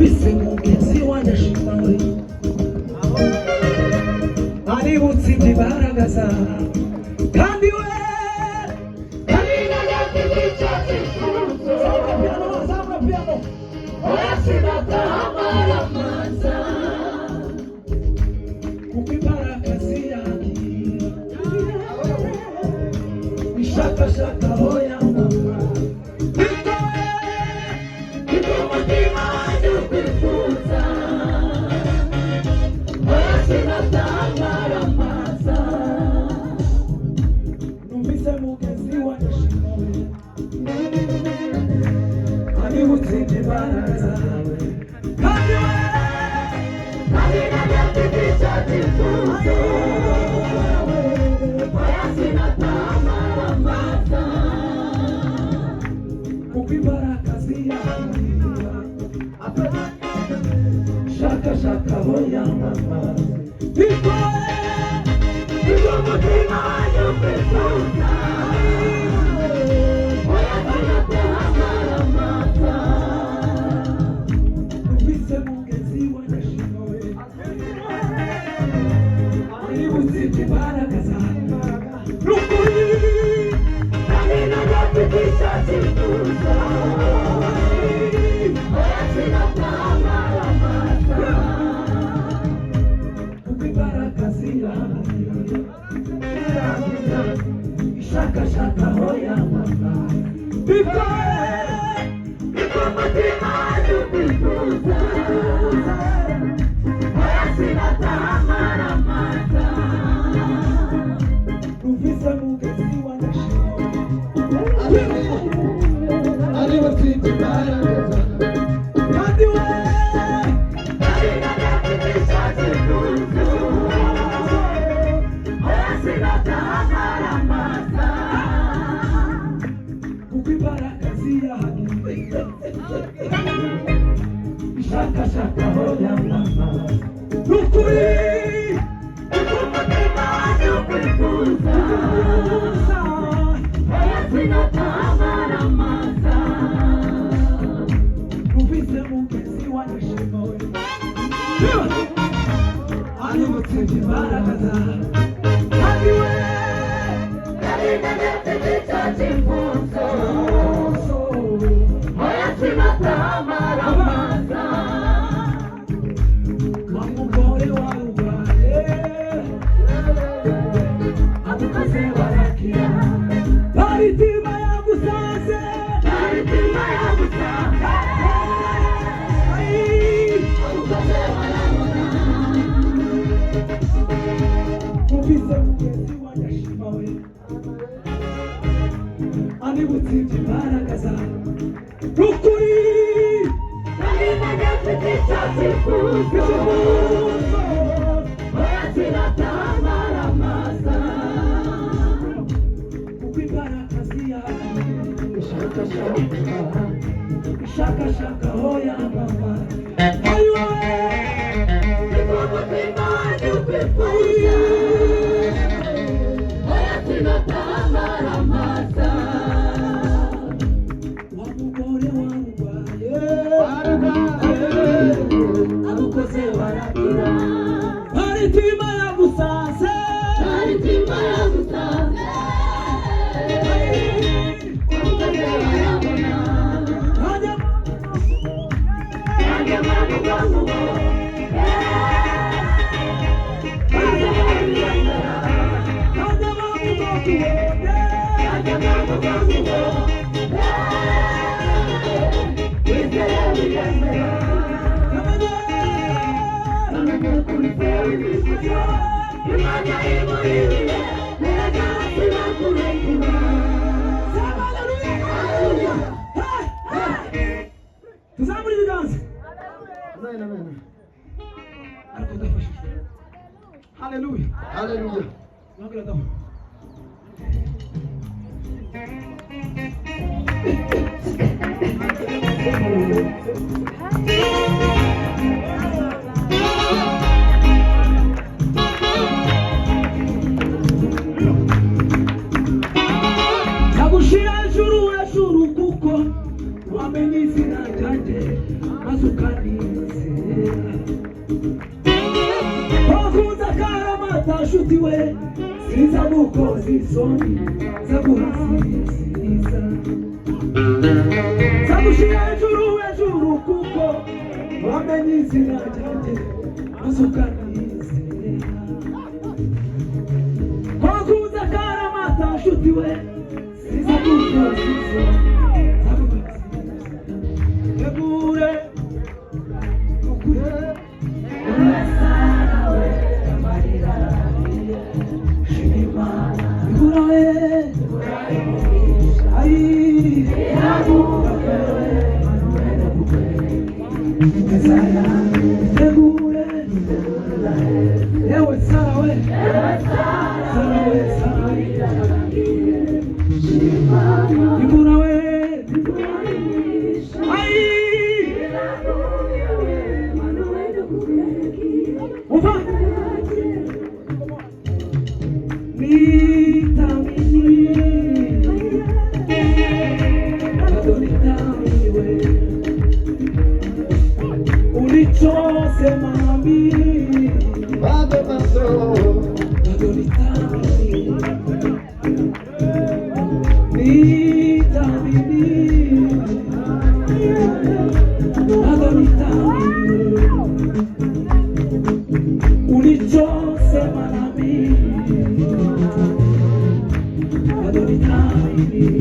numvise mugenzi wanjye ashimawe ari butsinda imbaraga zawe kandi we kuko imbaraga ziragira ishakashaka aho yamama numvise mugenzi wanjye ashimawe ari butsinda imbaraga zawe kandi we kuko imbaraga ziragira shakashaka aho yamama numvise mugenzi wanjye ashimawe ari butsinda imbaraga zawe n'ukuri kuko imbaraga ziragira ishakashaka aho yamama numvise mugenzi wanjye ashimawe ari butsinda imbaraga zawe kandi we kuko imbaraga ziragira ishakashaka aho yamama n'ukuri numvise mugenzi wanjye ashimawe ari butsinda imbaraga zawe kandi we wa mugore warwaye adukoze barakira baritima yagusaze numvise mugenzi wanjye ashimawe ari butsinda imbaraga zawe n'ukuri kuko imbaraga ziragira ishakashaka aho yamama wa mugore warwaye adukoze barakira baritima yagusaze tuzamura ibiganza ariko udafashijwe haleluya nagushira juru kuko wame wamenye izina ryanjye maze ukanizera. Wakunze akaramata nshuti we, sinza gukoza isoni zaguhasiriza, nzagushyira hejuru hejuru kuko wamenye izina ryanjye maze ukanizera. Wakunze akaramata nshuti we, sinza gukoza isoni zaguhasiriza. Negure ukure urasarawe amarira shimimana igurawe ayi yagukawe manuela bukwe mesaya negure yewe sarawe sarawe shimimana igurawe ayi Opa! Ulichose mami Bado maso ulichose mami Bado nitamini